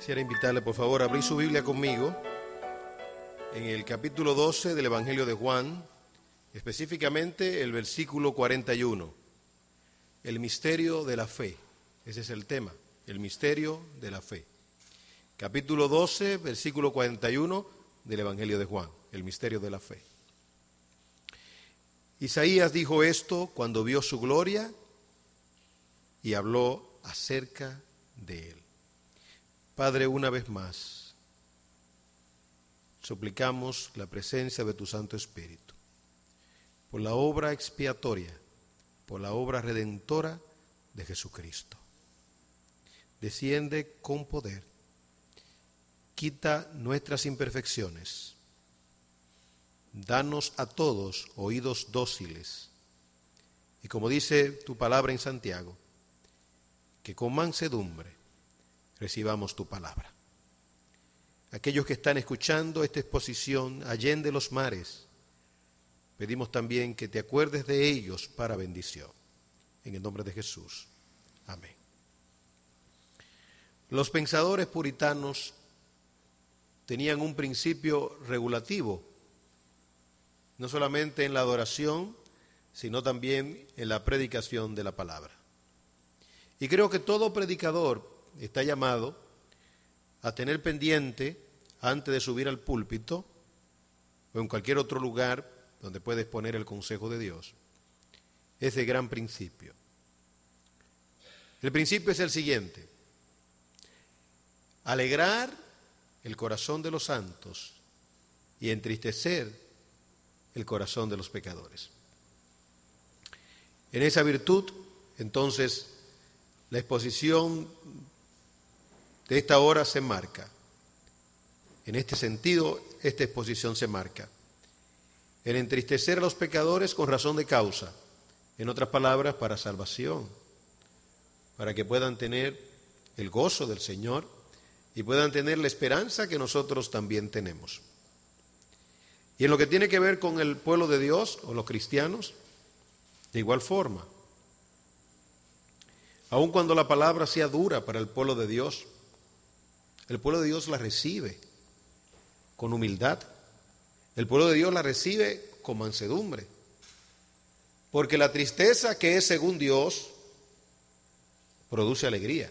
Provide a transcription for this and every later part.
Quisiera invitarle, por favor, a abrir su Biblia conmigo en el capítulo 12 del Evangelio de Juan, específicamente el versículo 41. El misterio de la fe. Ese es el tema, el misterio de la fe. Capítulo 12, versículo 41 del Evangelio de Juan, el misterio de la fe. Isaías dijo esto cuando vio su gloria y habló acerca de él. Padre, una vez más, suplicamos la presencia de tu Santo Espíritu, por la obra expiatoria, por la obra redentora de Jesucristo. Desciende con poder, quita nuestras imperfecciones, danos a todos oídos dóciles, y como dice tu palabra en Santiago, que con mansedumbre recibamos tu palabra. Aquellos que están escuchando esta exposición allende los mares, pedimos también que te acuerdes de ellos para bendición. En el nombre de Jesús. Amén. Los pensadores puritanos tenían un principio regulativo, no solamente en la adoración, sino también en la predicación de la palabra. Y creo que todo predicador está llamado a tener pendiente, antes de subir al púlpito o en cualquier otro lugar donde puede exponer el consejo de Dios, ese gran principio. El principio es el siguiente: alegrar el corazón de los santos y entristecer el corazón de los pecadores. En esa virtud, entonces, la exposición de esta hora se marca. En este sentido, esta exposición se marca. El entristecer a los pecadores con razón de causa. En otras palabras, para salvación. Para que puedan tener el gozo del Señor y puedan tener la esperanza que nosotros también tenemos. Y en lo que tiene que ver con el pueblo de Dios o los cristianos, de igual forma. Aun cuando la palabra sea dura para el pueblo de Dios, el pueblo de Dios la recibe con humildad. El pueblo de Dios la recibe con mansedumbre. Porque la tristeza que es según Dios produce alegría.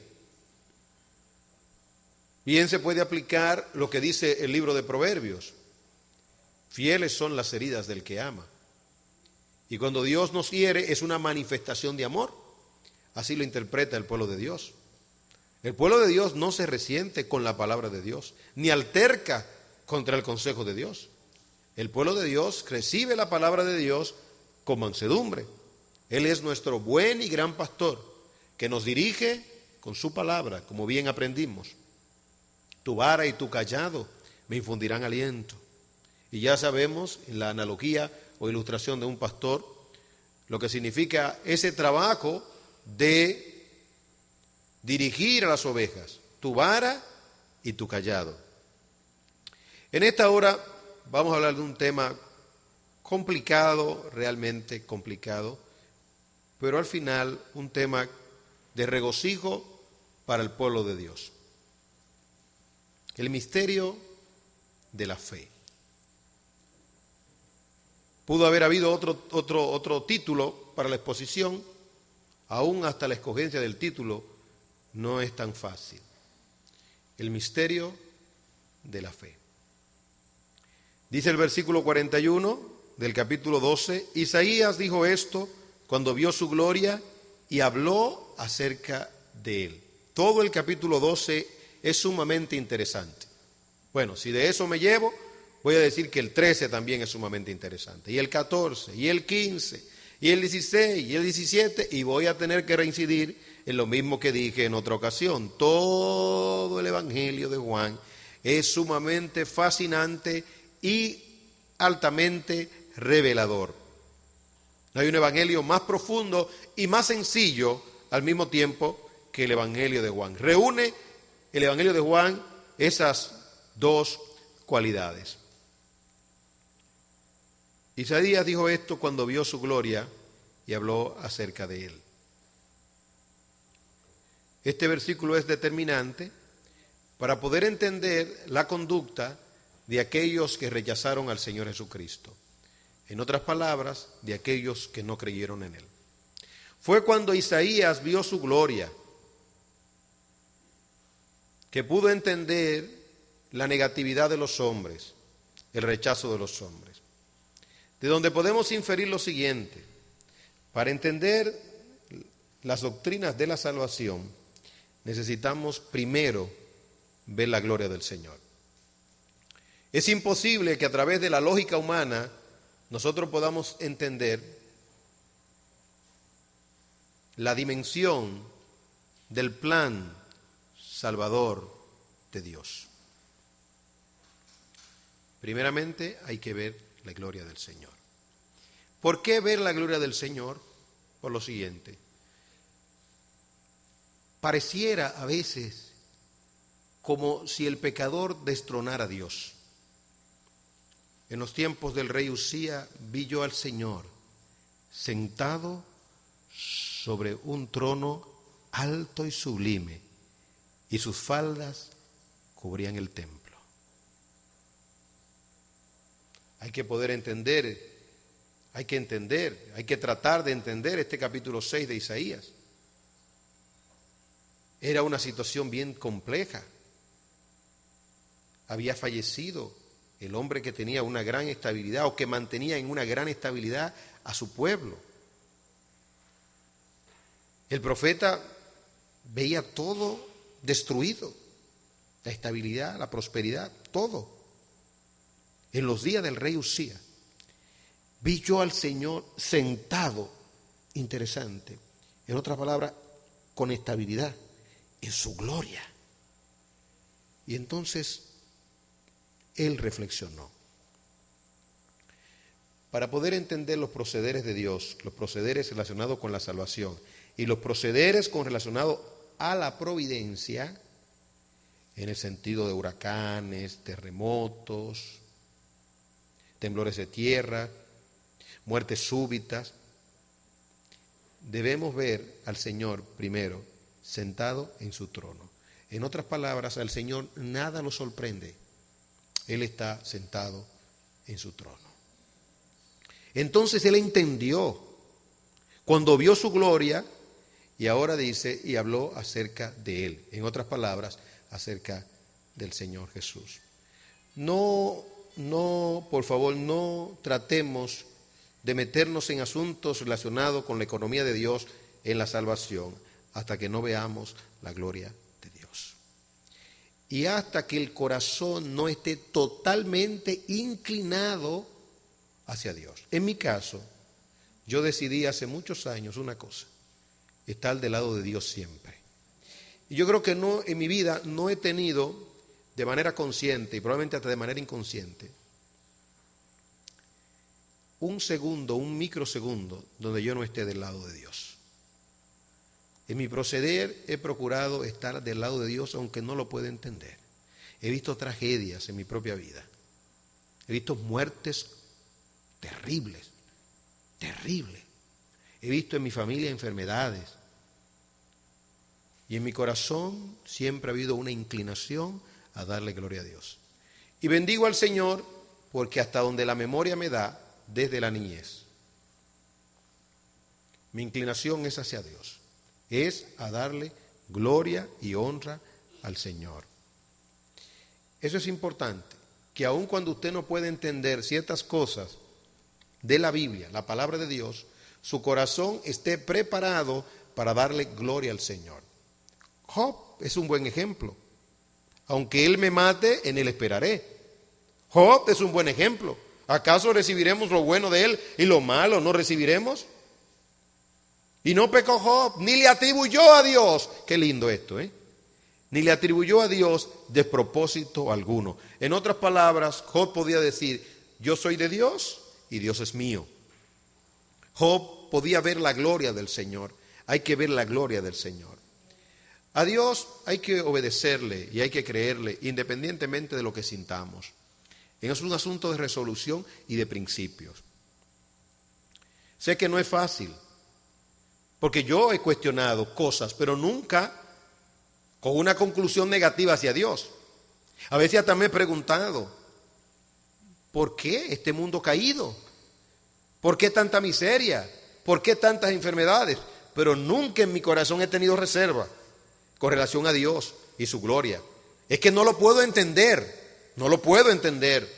Bien se puede aplicar lo que dice el libro de Proverbios. Fieles son las heridas del que ama. Y cuando Dios nos hiere es una manifestación de amor. Así lo interpreta el pueblo de Dios. El pueblo de Dios no se resiente con la palabra de Dios, ni alterca contra el consejo de Dios. El pueblo de Dios recibe la palabra de Dios con mansedumbre. Él es nuestro buen y gran pastor, que nos dirige con su palabra, como bien aprendimos. Tu vara y tu cayado me infundirán aliento. Y ya sabemos, en la analogía o ilustración de un pastor, lo que significa ese trabajo de dirigir a las ovejas, tu vara y tu cayado. En esta hora vamos a hablar de un tema complicado, realmente complicado, pero al final un tema de regocijo para el pueblo de Dios. El misterio de la fe. Pudo haber habido otro título para la exposición, aún hasta la escogencia del título no es tan fácil. El misterio de la fe. Dice el versículo 41 del capítulo 12, Isaías dijo esto cuando vio su gloria y habló acerca de él. Todo el capítulo 12 es sumamente interesante. Bueno, si de eso me llevo, voy a decir que el 13 también es sumamente interesante, y el 14, y el 15, y el 16, y el 17, y voy a tener que reincidir en lo mismo que dije en otra ocasión. Todo el Evangelio de Juan es sumamente fascinante y altamente revelador. No hay un evangelio más profundo y más sencillo al mismo tiempo que el Evangelio de Juan. Reúne el Evangelio de Juan esas dos cualidades. Isaías dijo esto cuando vio su gloria y habló acerca de él. Este versículo es determinante para poder entender la conducta de aquellos que rechazaron al Señor Jesucristo. En otras palabras, de aquellos que no creyeron en Él. Fue cuando Isaías vio su gloria que pudo entender la negatividad de los hombres, el rechazo de los hombres. De donde podemos inferir lo siguiente: para entender las doctrinas de la salvación, necesitamos primero ver la gloria del Señor. Es imposible que a través de la lógica humana nosotros podamos entender la dimensión del plan salvador de Dios. Primeramente hay que ver la gloria del Señor. ¿Por qué ver la gloria del Señor? Por lo siguiente: pareciera a veces como si el pecador destronara a Dios. En los tiempos del rey Usía vi yo al Señor sentado sobre un trono alto y sublime, y sus faldas cubrían el templo. Hay que poder entender, hay que tratar de entender este capítulo 6 de Isaías. Era una situación bien compleja. Había fallecido el hombre que tenía una gran estabilidad, o que mantenía en una gran estabilidad a su pueblo. El profeta veía todo destruido, la estabilidad, la prosperidad, todo. En los días del rey Usía, vi yo al Señor sentado, interesante, en otras palabras, con estabilidad, en su gloria. Y entonces él reflexionó. Para poder entender los procederes de Dios, los procederes relacionados con la salvación y los procederes relacionados a la providencia, en el sentido de huracanes, terremotos, temblores de tierra, muertes súbitas, debemos ver al Señor primero sentado en su trono. En otras palabras, al Señor nada lo sorprende. Él está sentado en su trono. Entonces él entendió cuando vio su gloria, y ahora dice, y habló acerca de él. En otras palabras, acerca del Señor Jesús. No, por favor, no tratemos de meternos en asuntos relacionados con la economía de Dios en la salvación hasta que no veamos la gloria de Dios. Y hasta que el corazón no esté totalmente inclinado hacia Dios. En mi caso, yo decidí hace muchos años una cosa: estar del lado de Dios siempre. Y yo creo que en mi vida no he tenido, de manera consciente y probablemente hasta de manera inconsciente, un segundo, un microsegundo donde yo no esté del lado de Dios. En mi proceder he procurado estar del lado de Dios aunque no lo pueda entender. He visto tragedias en mi propia vida. He visto muertes terribles, terribles. He visto en mi familia enfermedades. Y en mi corazón siempre ha habido una inclinación a darle gloria a Dios. Y bendigo al Señor porque hasta donde la memoria me da, desde la niñez, mi inclinación es hacia Dios. Es a darle gloria y honra al Señor. Eso es importante, que aun cuando usted no puede entender ciertas cosas de la Biblia, la palabra de Dios, su corazón esté preparado para darle gloria al Señor. Job es un buen ejemplo. Aunque él me mate, en él esperaré. Job es un buen ejemplo. ¿Acaso recibiremos lo bueno de él y lo malo no recibiremos? Y no pecó Job, ni le atribuyó a Dios. Qué lindo esto, ¿eh? Ni le atribuyó a Dios despropósito alguno. En otras palabras, Job podía decir: yo soy de Dios y Dios es mío. Job podía ver la gloria del Señor. Hay que ver la gloria del Señor. A Dios hay que obedecerle y hay que creerle independientemente de lo que sintamos. Es un asunto de resolución y de principios. Sé que no es fácil, porque yo he cuestionado cosas, pero nunca con una conclusión negativa hacia Dios. A veces hasta me he preguntado, ¿por qué este mundo caído? ¿Por qué tanta miseria? ¿Por qué tantas enfermedades? Pero nunca en mi corazón he tenido reserva con relación a Dios y su gloria. Es que no lo puedo entender, no lo puedo entender.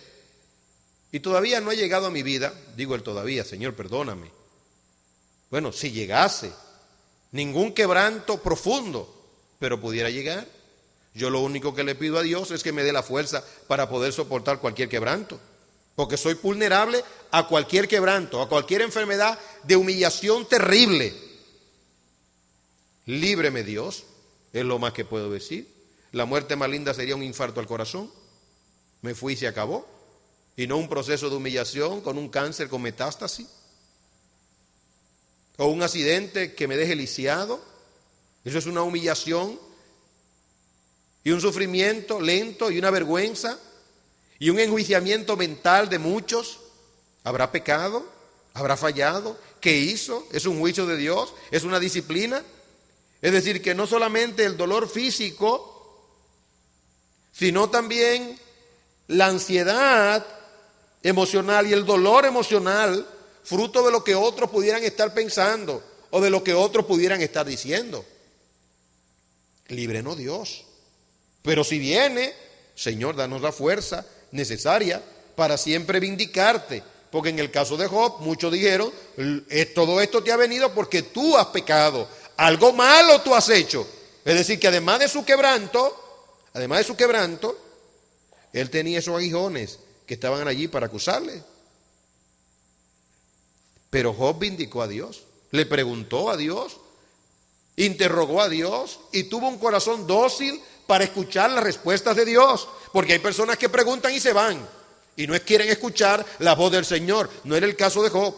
Y todavía no ha llegado a mi vida, digo el todavía, Señor, perdóname. Bueno, si llegase, ningún quebranto profundo, pero pudiera llegar. Yo lo único que le pido a Dios es que me dé la fuerza para poder soportar cualquier quebranto, porque soy vulnerable a cualquier quebranto, a cualquier enfermedad de humillación terrible. Líbreme Dios, es lo más que puedo decir. La muerte más linda sería un infarto al corazón. Me fui y se acabó. Y no un proceso de humillación con un cáncer con metástasis. O un accidente que me deje lisiado. Eso es una humillación y un sufrimiento lento y una vergüenza y un enjuiciamiento mental de muchos. ¿Habrá pecado? ¿Habrá fallado? ¿Qué hizo? ¿Es un juicio de Dios? ¿Es una disciplina? Es decir, que no solamente el dolor físico, sino también la ansiedad emocional y el dolor emocional, fruto de lo que otros pudieran estar pensando o de lo que otros pudieran estar diciendo. Líbrenos Dios. Pero si viene, Señor, danos la fuerza necesaria para siempre vindicarte. Porque en el caso de Job, muchos dijeron, todo esto te ha venido porque tú has pecado. Algo malo tú has hecho. Es decir, que además de su quebranto, él tenía esos aguijones que estaban allí para acusarle. Pero Job vindicó a Dios, le preguntó a Dios, interrogó a Dios y tuvo un corazón dócil para escuchar las respuestas de Dios. Porque hay personas que preguntan y se van y no quieren escuchar la voz del Señor. No era el caso de Job.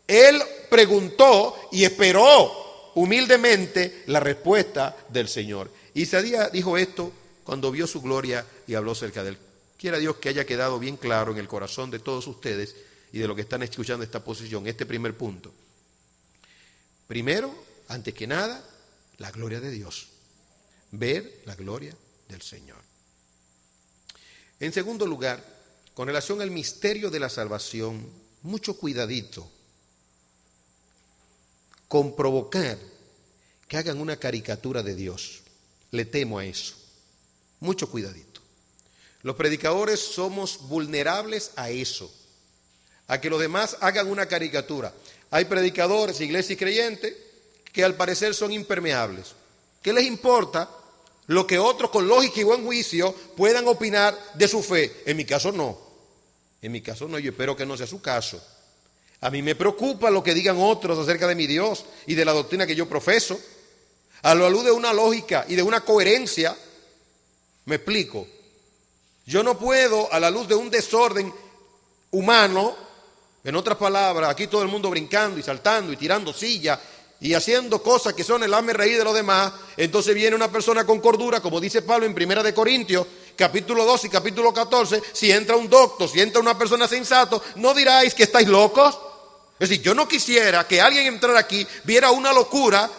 Él preguntó y esperó humildemente la respuesta del Señor. Isaías dijo esto cuando vio su gloria y habló cerca de él. Quiera Dios que haya quedado bien claro en el corazón de todos ustedes y de los que están escuchando esta posición, este primer punto. Primero, antes que nada, la gloria de Dios. Ver la gloria del Señor. En segundo lugar, con relación al misterio de la salvación, mucho cuidadito con provocar que hagan una caricatura de Dios. Le temo a eso. Mucho cuidadito. Los predicadores somos vulnerables a eso, a que los demás hagan una caricatura. Hay predicadores, iglesias y creyentes que al parecer son impermeables. ¿Qué les importa lo que otros con lógica y buen juicio puedan opinar de su fe? En mi caso no. En mi caso no, yo espero que no sea su caso. A mí me preocupa lo que digan otros acerca de mi Dios y de la doctrina que yo profeso. A la luz de una lógica y de una coherencia, me explico. Yo no puedo, a la luz de un desorden humano, en otras palabras, aquí todo el mundo brincando y saltando y tirando sillas y haciendo cosas que son el hazme reír de los demás, entonces viene una persona con cordura, como dice Pablo en 1 de Corintios, capítulo 2 y capítulo 14, si entra un docto, si entra una persona sensato, ¿no diráis que estáis locos? Es decir, yo no quisiera que alguien entrara aquí, viera una locura,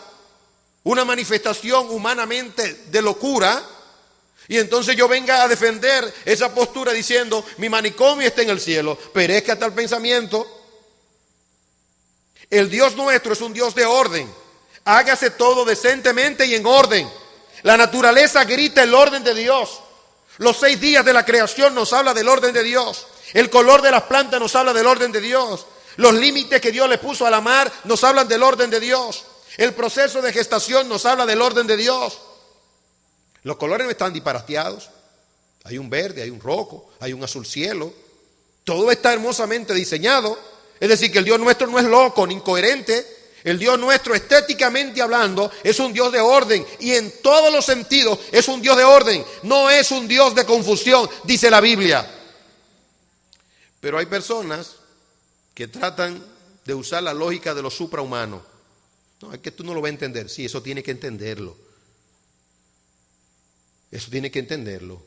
una manifestación humanamente de locura, y entonces yo venga a defender esa postura diciendo, mi manicomio está en el cielo. Perezca tal pensamiento. El Dios nuestro es un Dios de orden. Hágase todo decentemente y en orden. La naturaleza grita el orden de Dios. Los 6 días de la creación nos habla del orden de Dios. El color de las plantas nos habla del orden de Dios. Los límites que Dios le puso a la mar nos hablan del orden de Dios. El proceso de gestación nos habla del orden de Dios. Los colores no están disparateados. Hay un verde, hay un rojo, hay un azul cielo. Todo está hermosamente diseñado. Es decir, que el Dios nuestro no es loco ni incoherente. El Dios nuestro, estéticamente hablando, es un Dios de orden. Y en todos los sentidos es un Dios de orden. No es un Dios de confusión, dice la Biblia. Pero hay personas que tratan de usar la lógica de lo suprahumano. No, es que tú no lo vas a entender. Sí, eso tiene que entenderlo. Eso tiene que entenderlo.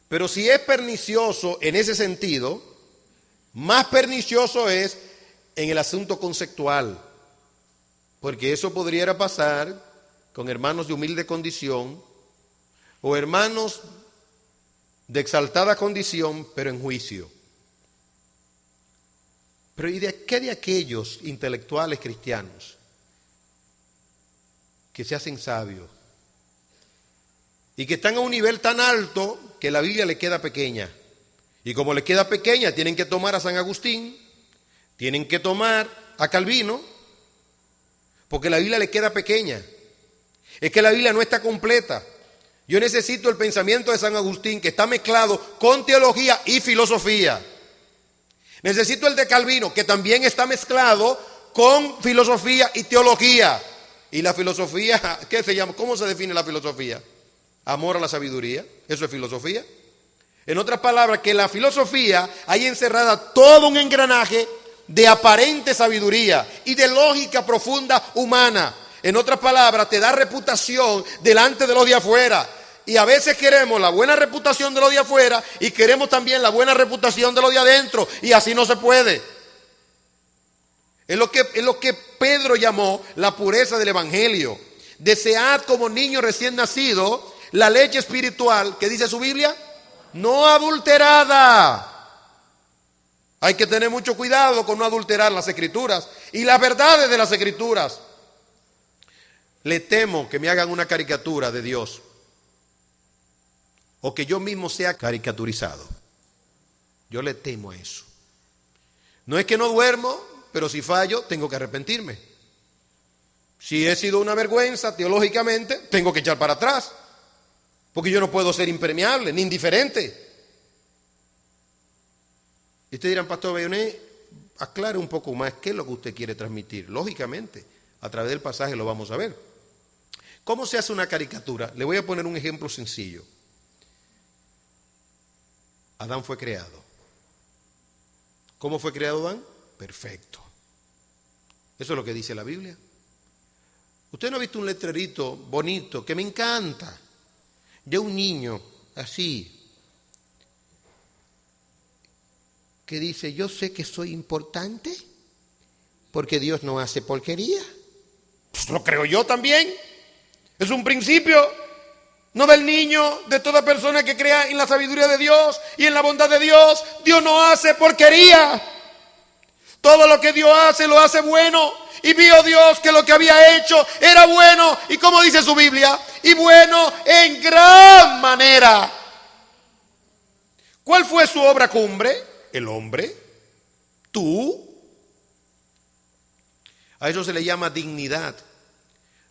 Pero si es pernicioso en ese sentido, más pernicioso es en el asunto conceptual. Porque eso podría pasar con hermanos de humilde condición o hermanos de exaltada condición, pero en juicio. Pero ¿y de qué de aquellos intelectuales cristianos que se hacen sabios y que están a un nivel tan alto que la Biblia le queda pequeña? Y como le queda pequeña, tienen que tomar a San Agustín, tienen que tomar a Calvino, porque la Biblia le queda pequeña. Es que la Biblia no está completa. Yo necesito el pensamiento de San Agustín, que está mezclado con teología y filosofía. Necesito el de Calvino, que también está mezclado con filosofía y teología. Y la filosofía, ¿qué se llama? ¿Cómo se define la filosofía? Amor a la sabiduría. ¿Eso es filosofía? En otras palabras, que la filosofía hay encerrada todo un engranaje de aparente sabiduría y de lógica profunda humana. En otras palabras, te da reputación delante de los de afuera. Y a veces queremos la buena reputación de los de afuera y queremos también la buena reputación de los de adentro. Y así no se puede. Es lo que Pedro llamó la pureza del Evangelio. Desead como niño recién nacido la leche espiritual, ¿qué dice su Biblia? No adulterada. Hay que tener mucho cuidado con no adulterar las Escrituras y las verdades de las Escrituras. Le temo que me hagan una caricatura de Dios o que yo mismo sea caricaturizado. Yo le temo a eso. No es que no duermo, pero si fallo tengo que arrepentirme. Si he sido una vergüenza teológicamente, tengo que echar para atrás, porque yo no puedo ser impermeable ni indiferente. Y ustedes dirán, Pastor Bayonet, aclare un poco más qué es lo que usted quiere transmitir. Lógicamente, a través del pasaje lo vamos a ver. ¿Cómo se hace una caricatura? Le voy a poner un ejemplo sencillo. Adán fue creado. ¿Cómo fue creado Adán? Perfecto. Eso es lo que dice la Biblia. Usted no ha visto un letrerito bonito que me encanta, de un niño así, que dice, yo sé que soy importante porque Dios no hace porquería. Pues lo creo yo también. Es un principio, no del niño, de toda persona que crea en la sabiduría de Dios y en la bondad de Dios. Dios no hace porquería. Todo lo que Dios hace, lo hace bueno. Y vio Dios que lo que había hecho era bueno. Y como dice su Biblia, y bueno en gran manera. ¿Cuál fue su obra cumbre? El hombre. Tú. A eso se le llama dignidad.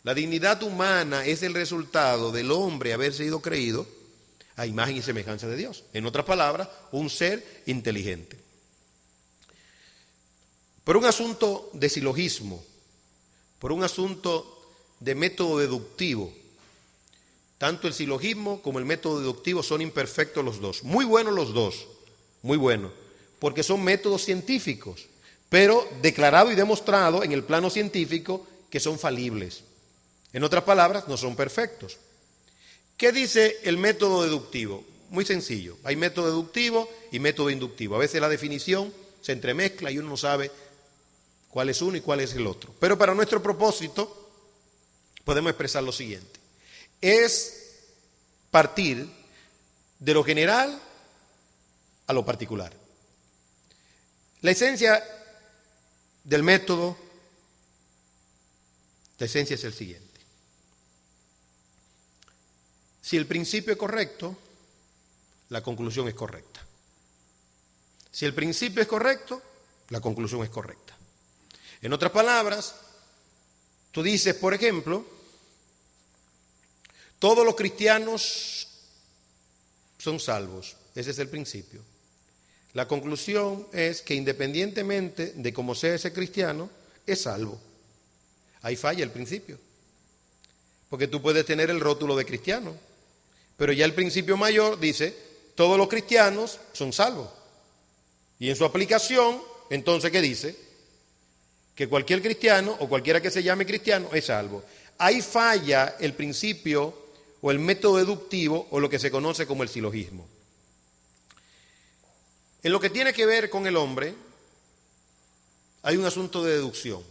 La dignidad humana es el resultado del hombre haber sido creído a imagen y semejanza de Dios. En otras palabras, un ser inteligente. Por un asunto de silogismo, por un asunto de método deductivo, tanto el silogismo como el método deductivo son imperfectos los dos. Muy buenos los dos, muy buenos, porque son métodos científicos, pero declarado y demostrado en el plano científico que son falibles. En otras palabras, no son perfectos. ¿Qué dice el método deductivo? Muy sencillo. Hay método deductivo y método inductivo. A veces la definición se entremezcla y uno no sabe cuál es uno y cuál es el otro. Pero para nuestro propósito podemos expresar lo siguiente. Es partir de lo general a lo particular. La esencia del método, la esencia es el siguiente. Si el principio es correcto, la conclusión es correcta. Si el principio es correcto, la conclusión es correcta. En otras palabras, tú dices, por ejemplo, todos los cristianos son salvos. Ese es el principio. La conclusión es que independientemente de cómo sea ese cristiano, es salvo. Ahí falla el principio. Porque tú puedes tener el rótulo de cristiano, pero ya el principio mayor dice, todos los cristianos son salvos. Y en su aplicación, entonces, ¿qué dice? Que cualquier cristiano o cualquiera que se llame cristiano es salvo. Ahí falla el principio o el método deductivo o lo que se conoce como el silogismo. En lo que tiene que ver con el hombre, hay un asunto de deducción.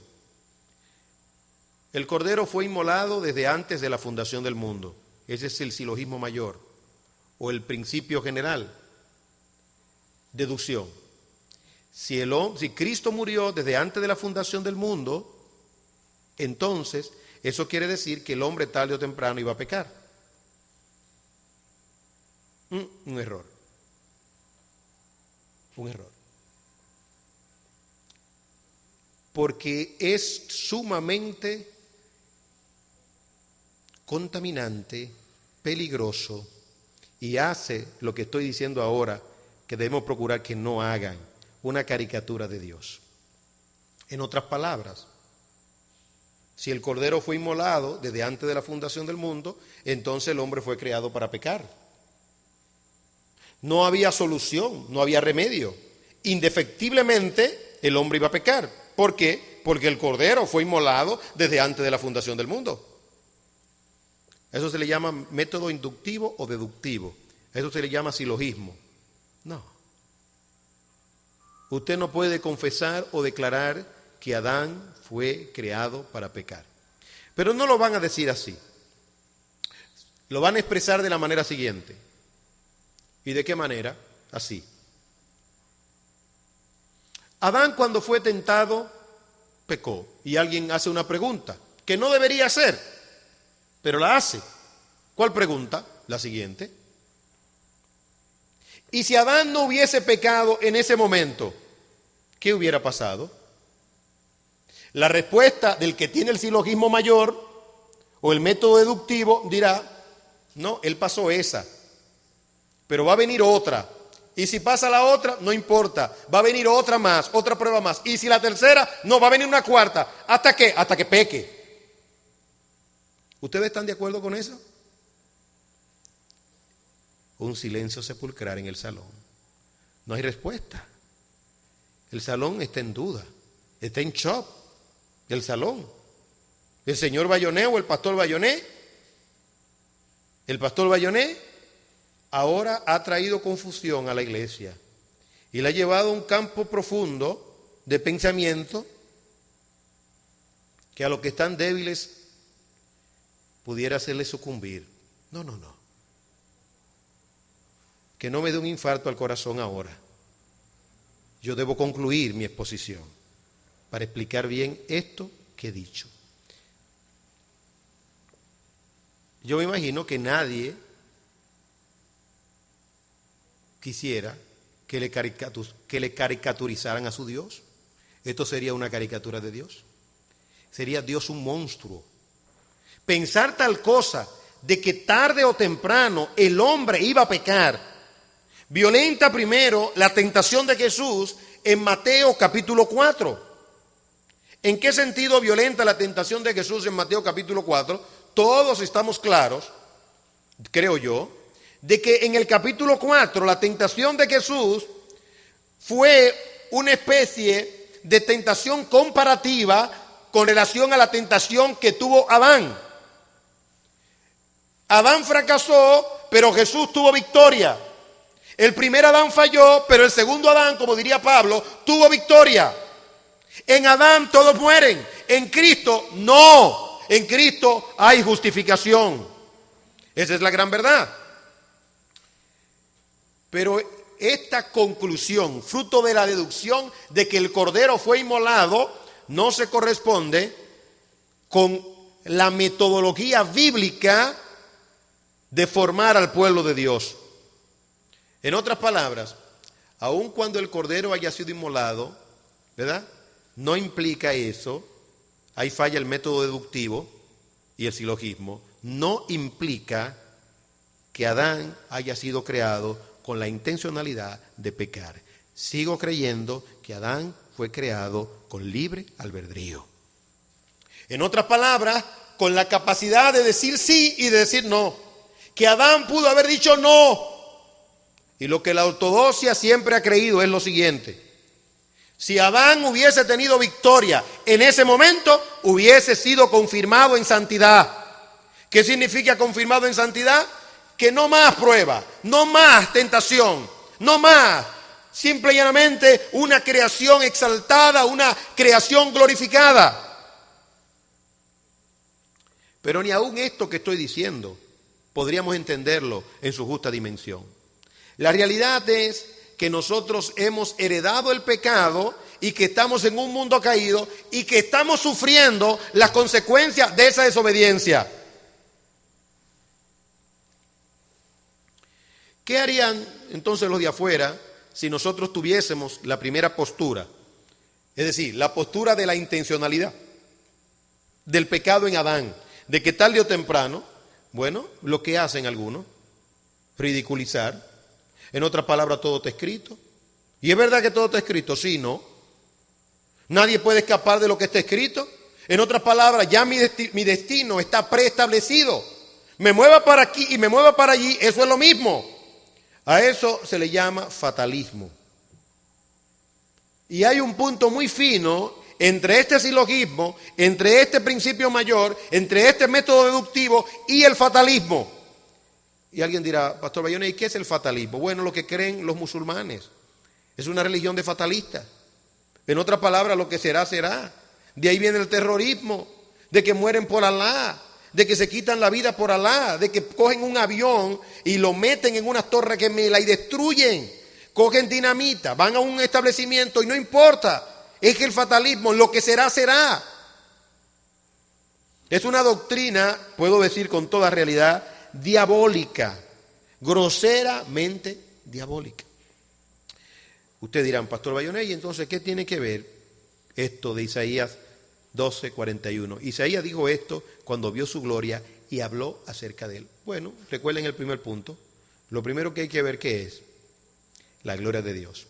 El Cordero fue inmolado desde antes de la fundación del mundo. Ese es el silogismo mayor o el principio general. Deducción. Si Cristo murió desde antes de la fundación del mundo, entonces eso quiere decir que el hombre tarde o temprano iba a pecar. Un error. Un error. Porque es sumamente contaminante, peligroso, y hace lo que estoy diciendo ahora, que debemos procurar que no hagan, una caricatura de Dios. En otras palabras, si el Cordero fue inmolado desde antes de la fundación del mundo, entonces el hombre fue creado para pecar. No había solución, no había remedio. Indefectiblemente el hombre iba a pecar. ¿Por qué? Porque el Cordero fue inmolado desde antes de la fundación del mundo. Eso se le llama método inductivo o deductivo. Eso se le llama silogismo. No. Usted no puede confesar o declarar que Adán fue creado para pecar. Pero no lo van a decir así. Lo van a expresar de la manera siguiente. ¿Y de qué manera? Así. Adán, cuando fue tentado, pecó. Y alguien hace una pregunta que no debería hacer, pero la hace. ¿Cuál pregunta? La siguiente. Y si Adán no hubiese pecado en ese momento, ¿qué hubiera pasado? La respuesta del que tiene el silogismo mayor o el método deductivo dirá, no, él pasó esa, pero va a venir otra. Y si pasa la otra, no importa, va a venir otra más, otra prueba más. Y si la tercera, no, va a venir una cuarta. ¿Hasta qué? Hasta que peque. ¿Ustedes están de acuerdo con eso? Un silencio sepulcral en el salón. No hay respuesta. El salón está en duda, está en shock. El salón. El señor Bayonet o el pastor Bayonet. El pastor Bayonet ahora ha traído confusión a la iglesia y la ha llevado a un campo profundo de pensamiento que a los que están débiles pudiera hacerles sucumbir. No. Que no me dé un infarto al corazón ahora. Yo debo concluir mi exposición para explicar bien esto que he dicho. Yo me imagino que nadie quisiera que le caricaturizaran a su Dios. Esto sería una caricatura de Dios. Sería Dios un monstruo. Pensar tal cosa de que tarde o temprano el hombre iba a pecar, violenta primero la tentación de Jesús en Mateo capítulo 4. ¿En qué sentido violenta la tentación de Jesús en Mateo capítulo 4? Todos estamos claros, creo yo, de que en el capítulo 4 la tentación de Jesús fue una especie de tentación comparativa con relación a la tentación que tuvo Adán. Adán fracasó, pero Jesús tuvo victoria. El primer Adán falló, pero el segundo Adán, como diría Pablo, tuvo victoria. En Adán todos mueren, en Cristo no. En Cristo hay justificación. Esa es la gran verdad. Pero esta conclusión, fruto de la deducción de que el Cordero fue inmolado, no se corresponde con la metodología bíblica de formar al pueblo de Dios. En otras palabras, aun cuando el Cordero haya sido inmolado, ¿verdad? No implica eso, ahí falla el método deductivo y el silogismo, no implica que Adán haya sido creado con la intencionalidad de pecar. Sigo creyendo que Adán fue creado con libre albedrío. En otras palabras, con la capacidad de decir sí y de decir no. Que Adán pudo haber dicho no. Y lo que la ortodoxia siempre ha creído es lo siguiente. Si Adán hubiese tenido victoria en ese momento, hubiese sido confirmado en santidad. ¿Qué significa confirmado en santidad? Que no más prueba, no más tentación, no más. Simple y llanamente una creación exaltada, una creación glorificada. Pero ni aún esto que estoy diciendo podríamos entenderlo en su justa dimensión. La realidad es que nosotros hemos heredado el pecado y que estamos en un mundo caído y que estamos sufriendo las consecuencias de esa desobediencia. ¿Qué harían entonces los de afuera si nosotros tuviésemos la primera postura? Es decir, la postura de la intencionalidad, del pecado en Adán, de que tarde o temprano, bueno, lo que hacen algunos, ridiculizar. En otras palabras, todo está escrito. ¿Y es verdad que todo está escrito? Sí, no. Nadie puede escapar de lo que está escrito. En otras palabras, ya mi destino está preestablecido. Me mueva para aquí y me mueva para allí, eso es lo mismo. A eso se le llama fatalismo. Y hay un punto muy fino entre este silogismo, entre este principio mayor, entre este método deductivo y el fatalismo. Y alguien dirá, Pastor Bayona, ¿y qué es el fatalismo? Bueno, lo que creen los musulmanes. Es una religión de fatalistas. En otras palabras, lo que será, será. De ahí viene el terrorismo, de que mueren por Alá, de que se quitan la vida por Alá, de que cogen un avión y lo meten en una torre gemela y destruyen. Cogen dinamita, van a un establecimiento y no importa. Es que el fatalismo, lo que será, será. Es una doctrina, puedo decir con toda realidad, diabólica, groseramente diabólica. Ustedes dirán, Pastor Bayona, ¿y entonces qué tiene que ver esto de Isaías 12:41? Isaías dijo esto cuando vio su gloria y habló acerca de él. Bueno, recuerden el primer punto. Lo primero que hay que ver, ¿qué es? La gloria de Dios.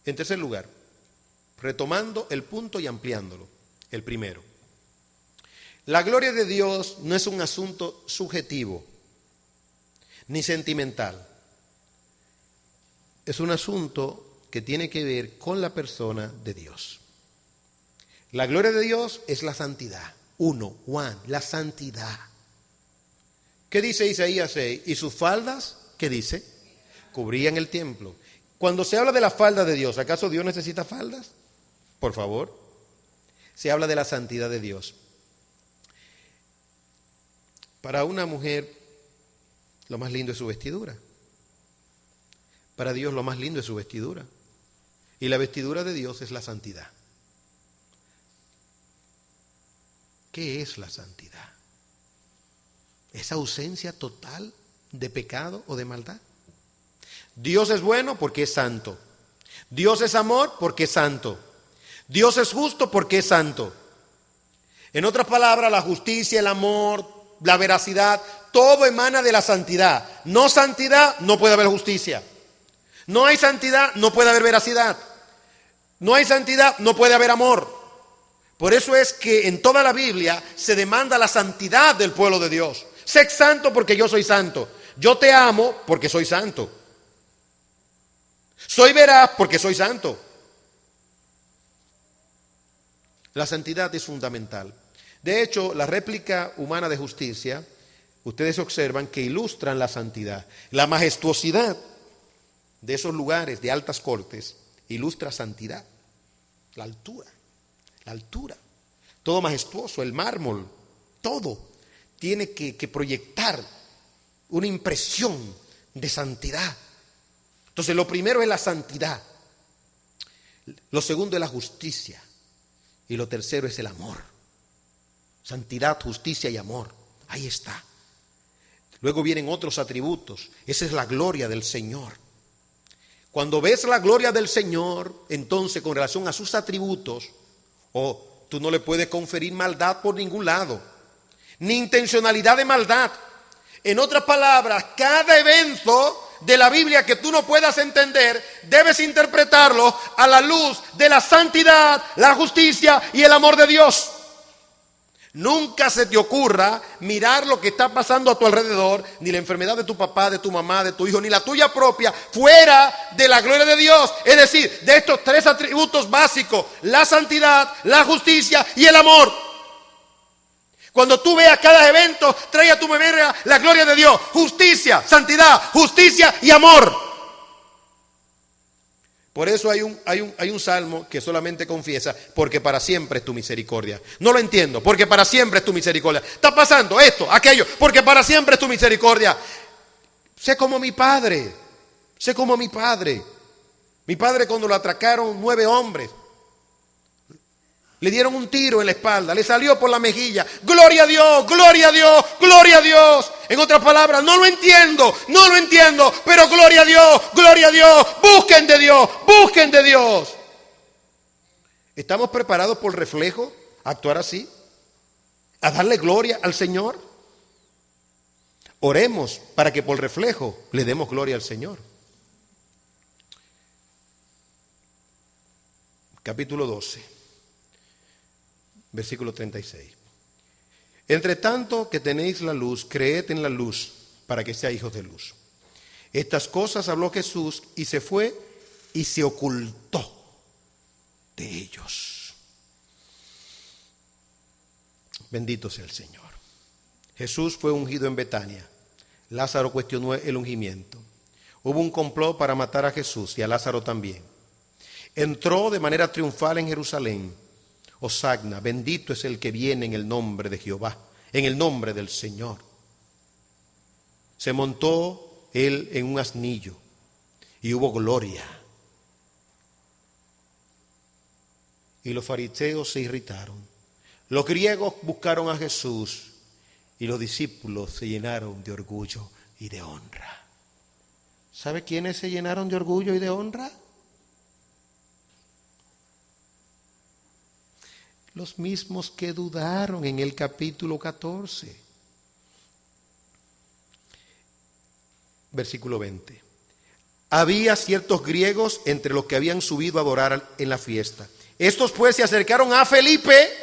En tercer lugar, retomando el punto y ampliándolo, el primero. La gloria de Dios no es un asunto subjetivo ni sentimental. Es un asunto que tiene que ver con la persona de Dios. La gloria de Dios es la santidad. La santidad. ¿Qué dice Isaías 6? Y sus faldas, ¿qué dice? Cubrían el templo. Cuando se habla de la falda de Dios, ¿acaso Dios necesita faldas? Por favor. Se habla de la santidad de Dios. Para una mujer, lo más lindo es su vestidura. Para Dios lo más lindo es su vestidura. Y la vestidura de Dios es la santidad. ¿Qué es la santidad? ¿Es ausencia total de pecado o de maldad? Dios es bueno porque es santo. Dios es amor porque es santo. Dios es justo porque es santo. En otras palabras, la justicia, el amor, la veracidad, todo emana de la santidad. No santidad, no puede haber justicia. No hay santidad, no puede haber veracidad. No hay santidad, no puede haber amor. Por eso es que en toda la Biblia se demanda la santidad del pueblo de Dios. Sé santo porque yo soy santo. Yo te amo porque soy santo. Soy veraz porque soy santo. La santidad es fundamental. De hecho, la réplica humana de justicia, ustedes observan que ilustran la santidad. La majestuosidad de esos lugares de altas cortes ilustra santidad. La altura. Todo majestuoso, el mármol, todo tiene que proyectar una impresión de santidad. Entonces, lo primero es la santidad. Lo segundo es la justicia. Y lo tercero es el amor. Santidad, justicia y amor. Ahí está. Luego vienen otros atributos. Esa es la gloria del Señor. Cuando ves la gloria del Señor, entonces con relación a sus atributos, tú no le puedes conferir maldad por ningún lado, ni intencionalidad de maldad. En otras palabras, cada evento de la Biblia que tú no puedas entender, debes interpretarlo a la luz de la santidad, la justicia y el amor de Dios. Nunca se te ocurra mirar lo que está pasando a tu alrededor, ni la enfermedad de tu papá, de tu mamá, de tu hijo, ni la tuya propia, fuera de la gloria de Dios. Es decir, de estos tres atributos básicos: la santidad, la justicia y el amor. Cuando tú veas cada evento, trae a tu memoria la gloria de Dios: justicia, santidad, justicia y amor. Por eso hay un salmo que solamente confiesa, porque para siempre es tu misericordia. No lo entiendo, porque para siempre es tu misericordia. Está pasando esto, aquello, porque para siempre es tu misericordia. Sé como mi padre, sé como mi padre. Mi padre, cuando lo atracaron 9 hombres, le dieron un tiro en la espalda, le salió por la mejilla. Gloria a Dios, gloria a Dios, gloria a Dios. En otras palabras, no lo entiendo, pero gloria a Dios, busquen de Dios, busquen de Dios. ¿Estamos preparados por reflejo a actuar así? ¿A darle gloria al Señor? Oremos para que por reflejo le demos gloria al Señor. Capítulo 12. Versículo 36. Entre tanto que tenéis la luz, creed en la luz, para que seáis hijos de luz. Estas cosas habló Jesús y se fue y se ocultó de ellos. Bendito sea el Señor. Jesús fue ungido en Betania. Lázaro cuestionó el ungimiento. Hubo un complot para matar a Jesús y a Lázaro también. Entró de manera triunfal en Jerusalén. Hosanna, bendito es el que viene en el nombre de Jehová, en el nombre del Señor. Se montó él en un asnillo y hubo gloria. Y los fariseos se irritaron. Los griegos buscaron a Jesús y los discípulos se llenaron de orgullo y de honra. ¿Sabe quiénes se llenaron de orgullo y de honra? Los mismos que dudaron en el capítulo 14. Versículo 20. Había ciertos griegos entre los que habían subido a adorar en la fiesta. Estos pues se acercaron a Felipe,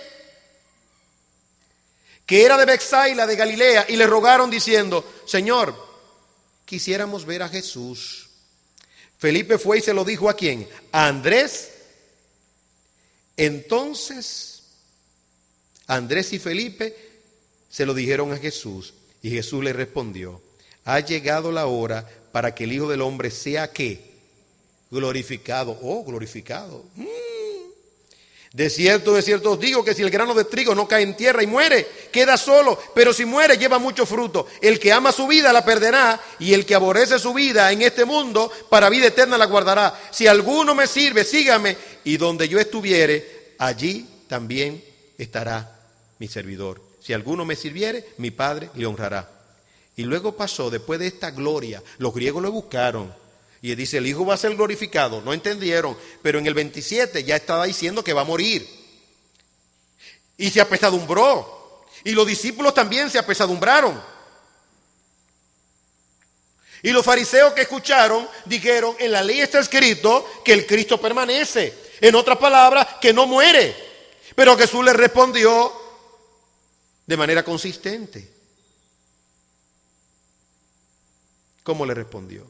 que era de Betsaida de Galilea, y le rogaron diciendo: Señor, quisiéramos ver a Jesús. Felipe fue y se lo dijo ¿a quién? A Andrés. Entonces Andrés y Felipe se lo dijeron a Jesús, y Jesús le respondió: ha llegado la hora para que el Hijo del Hombre sea ¿qué? Glorificado. Oh, glorificado. De cierto os digo que si el grano de trigo no cae en tierra y muere, queda solo, pero si muere lleva mucho fruto. El que ama su vida la perderá, y el que aborrece su vida en este mundo, para vida eterna la guardará. Si alguno me sirve, sígame, y donde yo estuviere, allí también estará mi servidor. Si alguno me sirviere, mi Padre le honrará. Y luego pasó, después de esta gloria, los griegos lo buscaron. Y dice, el Hijo va a ser glorificado. No entendieron, pero en el 27 ya estaba diciendo que va a morir. Y se apesadumbró. Y los discípulos también se apesadumbraron. Y los fariseos que escucharon dijeron, en la ley está escrito que el Cristo permanece. En otras palabras, que no muere. Pero Jesús les respondió de manera consistente. ¿Cómo le respondió?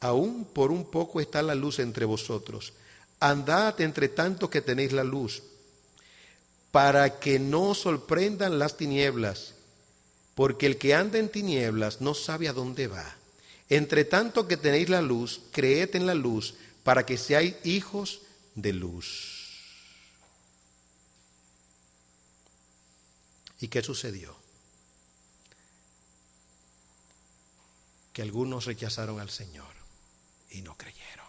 Aún por un poco está la luz entre vosotros. Andad entre tanto que tenéis la luz, para que no os sorprendan las tinieblas, porque el que anda en tinieblas no sabe a dónde va. Entre tanto que tenéis la luz, creed en la luz, para que seáis hijos de luz. ¿Y qué sucedió? Que algunos rechazaron al Señor y no creyeron.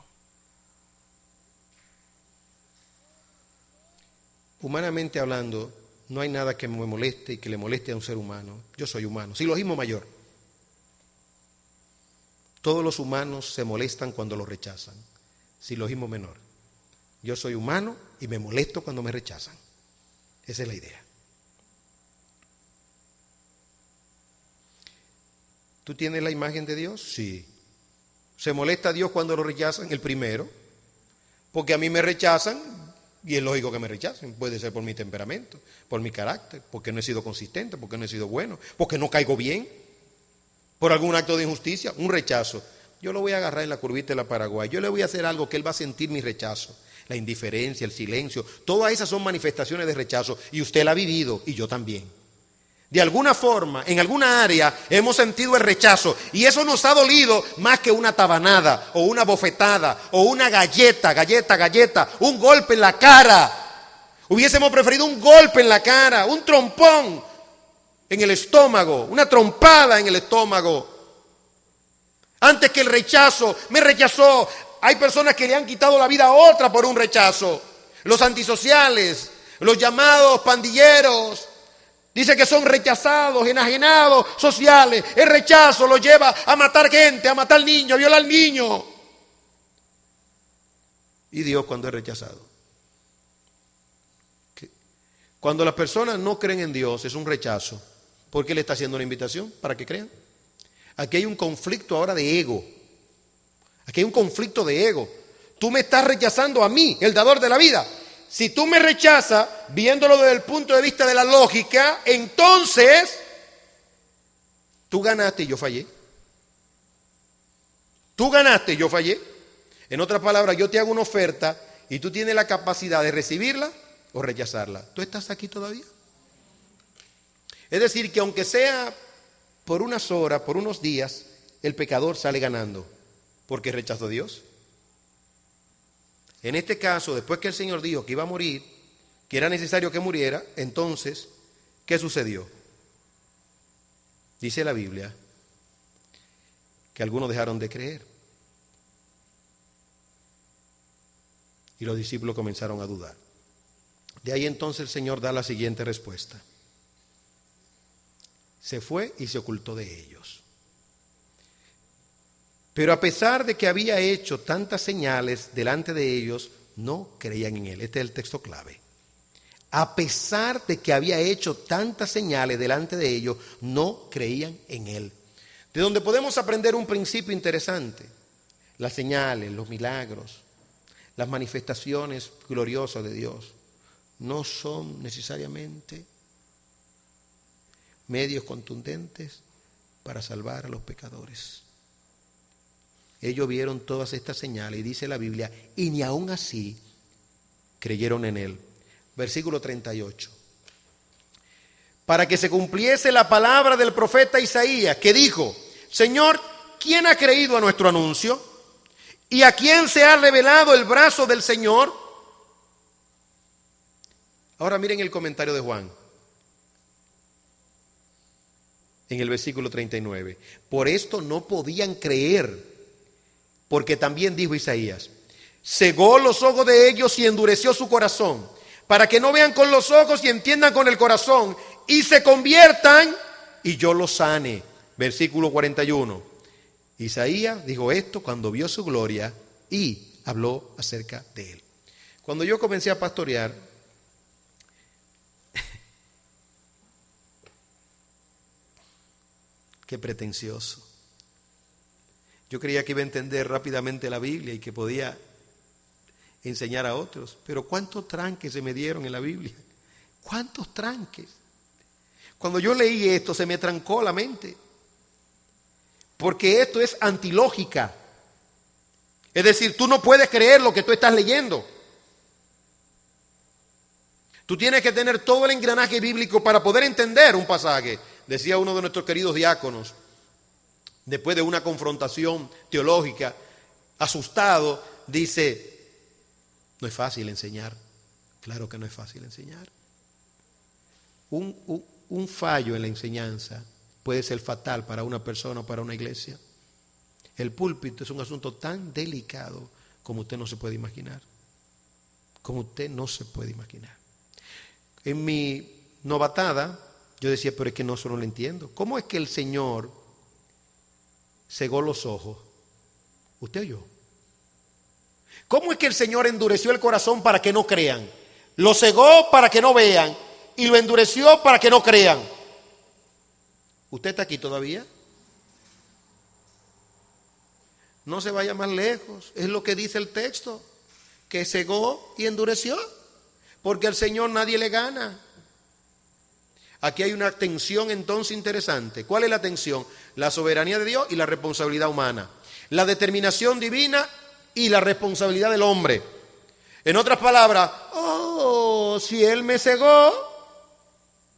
Humanamente hablando, no hay nada que me moleste y que le moleste a un ser humano. Yo soy humano, silogismo mayor. Todos los humanos se molestan cuando los rechazan. Silogismo menor. Yo soy humano y me molesto cuando me rechazan. Esa es la idea. ¿Tú tienes la imagen de Dios? Sí. ¿Se molesta a Dios cuando lo rechazan? El primero. Porque a mí me rechazan y es lógico que me rechacen. Puede ser por mi temperamento, por mi carácter, porque no he sido consistente, porque no he sido bueno, porque no caigo bien, por algún acto de injusticia, un rechazo. Yo lo voy a agarrar en la curvita de la Paraguay. Yo le voy a hacer algo que él va a sentir mi rechazo. La indiferencia, el silencio, todas esas son manifestaciones de rechazo y usted la ha vivido y yo también. De alguna forma, en alguna área, hemos sentido el rechazo. Y eso nos ha dolido más que una tabanada, o una bofetada, o una galleta, un golpe en la cara. Hubiésemos preferido un golpe en la cara, un trompón en el estómago, una trompada en el estómago. Antes que el rechazo, me rechazó. Hay personas que le han quitado la vida a otra por un rechazo. Los antisociales, los llamados pandilleros. Dice que son rechazados, enajenados sociales. El rechazo los lleva a matar gente, a matar niños, a violar niños. ¿Y Dios cuando es rechazado? Cuando las personas no creen en Dios es un rechazo. ¿Por qué le está haciendo una invitación? Para que crean. Aquí hay un conflicto ahora de ego. Aquí hay un conflicto de ego. Tú me estás rechazando a mí, el dador de la vida. Si tú me rechazas, viéndolo desde el punto de vista de la lógica, entonces tú ganaste y yo fallé. Tú ganaste y yo fallé. En otras palabras, yo te hago una oferta y tú tienes la capacidad de recibirla o rechazarla. ¿Tú estás aquí todavía? Es decir, que aunque sea por unas horas, por unos días, el pecador sale ganando porque rechazó a Dios. En este caso, después que el Señor dijo que iba a morir, que era necesario que muriera, entonces, ¿qué sucedió? Dice la Biblia que algunos dejaron de creer. Y los discípulos comenzaron a dudar. De ahí entonces el Señor da la siguiente respuesta. Se fue y se ocultó de ellos. Pero a pesar de que había hecho tantas señales delante de ellos, no creían en él. Este es el texto clave. A pesar de que había hecho tantas señales delante de ellos, no creían en él. De donde podemos aprender un principio interesante. Las señales, los milagros, las manifestaciones gloriosas de Dios no son necesariamente medios contundentes para salvar a los pecadores. Ellos vieron todas estas señales y dice la Biblia, y ni aún así creyeron en él. Versículo 38. Para que se cumpliese la palabra del profeta Isaías, que dijo, Señor, ¿quién ha creído a nuestro anuncio? ¿Y a quién se ha revelado el brazo del Señor? Ahora miren el comentario de Juan. En el versículo 39. Por esto no podían creer. Porque también dijo Isaías, cegó los ojos de ellos y endureció su corazón, para que no vean con los ojos y entiendan con el corazón, y se conviertan, y yo los sane. Versículo 41. Isaías dijo esto cuando vio su gloria y habló acerca de él. Cuando yo comencé a pastorear, qué pretencioso. Yo creía que iba a entender rápidamente la Biblia y que podía enseñar a otros. Pero ¿cuántos tranques se me dieron en la Biblia? ¿Cuántos tranques? Cuando yo leí esto se me trancó la mente. Porque esto es antilógica. Es decir, tú no puedes creer lo que tú estás leyendo. Tú tienes que tener todo el engranaje bíblico para poder entender un pasaje. Decía uno de nuestros queridos diáconos, después de una confrontación teológica, asustado, dice, no es fácil enseñar. Claro que no es fácil enseñar. Un fallo en la enseñanza puede ser fatal para una persona o para una iglesia. El púlpito es un asunto tan delicado como usted no se puede imaginar. Como usted no se puede imaginar. En mi novatada, yo decía, pero es que no, eso no lo entiendo. ¿Cómo es que el Señor cegó los ojos? ¿Usted oyó? ¿Cómo es que el Señor endureció el corazón para que no crean? Lo cegó para que no vean y lo endureció para que no crean. ¿Usted está aquí todavía? No se vaya más lejos. Es lo que dice el texto, que cegó y endureció, porque al Señor nadie le gana. Aquí hay una tensión entonces interesante. ¿Cuál es la tensión? La soberanía de Dios y la responsabilidad humana. La determinación divina y la responsabilidad del hombre. En otras palabras, si Él me cegó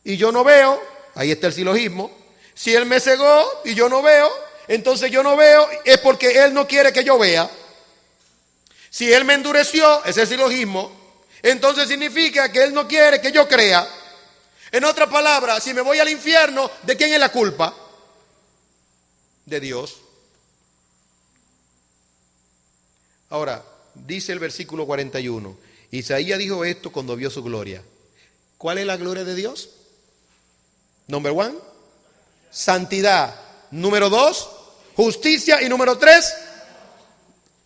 y yo no veo, ahí está el silogismo. Si Él me cegó y yo no veo, entonces yo no veo, es porque Él no quiere que yo vea. Si Él me endureció, ese es el silogismo, entonces significa que Él no quiere que yo crea. En otras palabras, si me voy al infierno, ¿de quién es la culpa? De Dios. Ahora, dice el versículo 41, Isaías dijo esto cuando vio su gloria. ¿Cuál es la gloria de Dios? Number one, santidad. Número 2, justicia. Y número 3,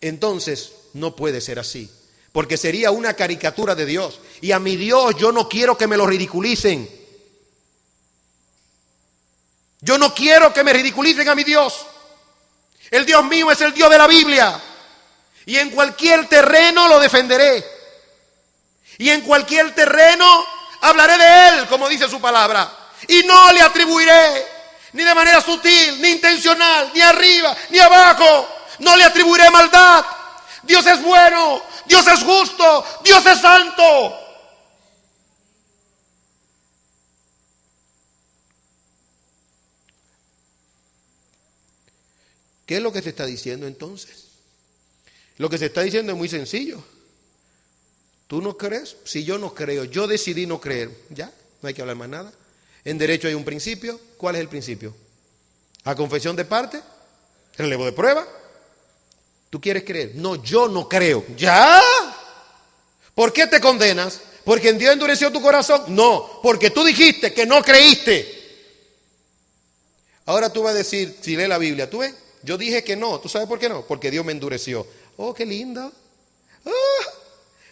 entonces no puede ser así, porque sería una caricatura de Dios. Y a mi Dios yo no quiero que me lo ridiculicen. Yo no quiero que me ridiculicen a mi Dios. El Dios mío es el Dios de la Biblia. Y en cualquier terreno lo defenderé. Y en cualquier terreno hablaré de Él, como dice su palabra. Y no le atribuiré, ni de manera sutil, ni intencional, ni arriba, ni abajo. No le atribuiré maldad. Dios es bueno, Dios es justo, Dios es santo. ¿Qué es lo que se está diciendo entonces? Lo que se está diciendo es muy sencillo. ¿Tú no crees? Si yo no creo, yo decidí no creer. Ya, no hay que hablar más nada. En derecho hay un principio. ¿Cuál es el principio? ¿A confesión de parte? ¿Relevo de prueba? ¿Tú quieres creer? No, yo no creo. ¿Ya? ¿Por qué te condenas? ¿Porque en Dios endureció tu corazón? No, porque tú dijiste que no creíste. Ahora tú vas a decir, si lees la Biblia, ¿tú ves? Yo dije que no. ¿Tú sabes por qué no? Porque Dios me endureció. Oh, qué lindo. Oh,